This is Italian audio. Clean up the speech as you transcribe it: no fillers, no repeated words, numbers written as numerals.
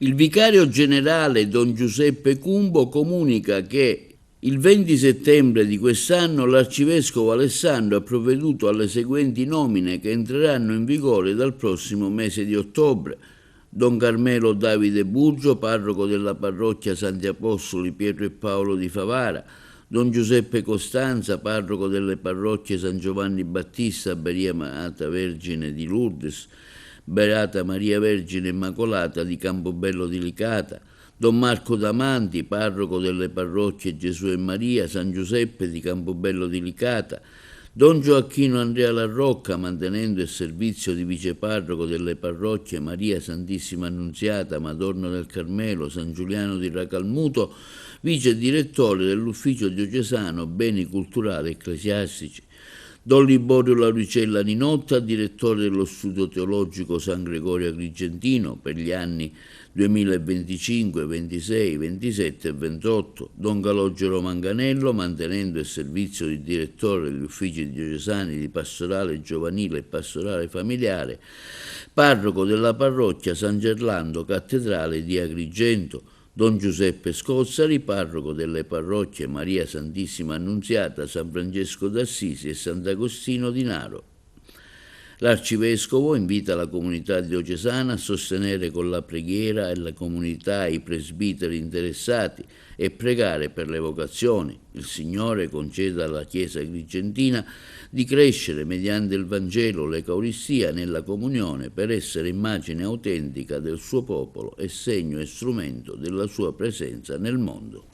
Il vicario generale Don Giuseppe Cumbo comunica che il 20 settembre di quest'anno l'arcivescovo Alessandro ha provveduto alle seguenti nomine che entreranno in vigore dal prossimo mese di ottobre. Don Carmelo Davide Burgio, parroco della parrocchia Santi Apostoli Pietro e Paolo di Favara, Don Giuseppe Costanza, parroco delle parrocchie San Giovanni Battista, Beata Vergine di Lourdes, Beata Maria Vergine Immacolata di Campobello di Licata, Don Marco Damanti, parroco delle parrocchie Gesù e Maria, San Giuseppe di Campobello di Licata, Don Gioacchino Andrea Larrocca, mantenendo il servizio di viceparroco delle parrocchie Maria Santissima Annunziata, Madonna del Carmelo, San Giuliano di Racalmuto, vice direttore dell'ufficio diocesano Beni Culturali Ecclesiastici, Don Liborio Lauricella Ninotta, direttore dello studio teologico San Gregorio Agrigentino per gli anni 2025, 26, 27 e 28, Don Calogero Manganello, mantenendo il servizio di direttore degli uffici diocesani di pastorale giovanile e pastorale familiare, parroco della parrocchia San Gerlando Cattedrale di Agrigento, Don Giuseppe Scozzari, parroco delle parrocchie Maria Santissima Annunziata, San Francesco d'Assisi e Sant'Agostino di Naro. L'arcivescovo invita la comunità diocesana a sostenere con la preghiera e la comunità i presbiteri interessati e pregare per le vocazioni. Il Signore conceda alla Chiesa agrigentina di crescere mediante il Vangelo, l'Eucaristia nella comunione per essere immagine autentica del suo popolo e segno e strumento della sua presenza nel mondo.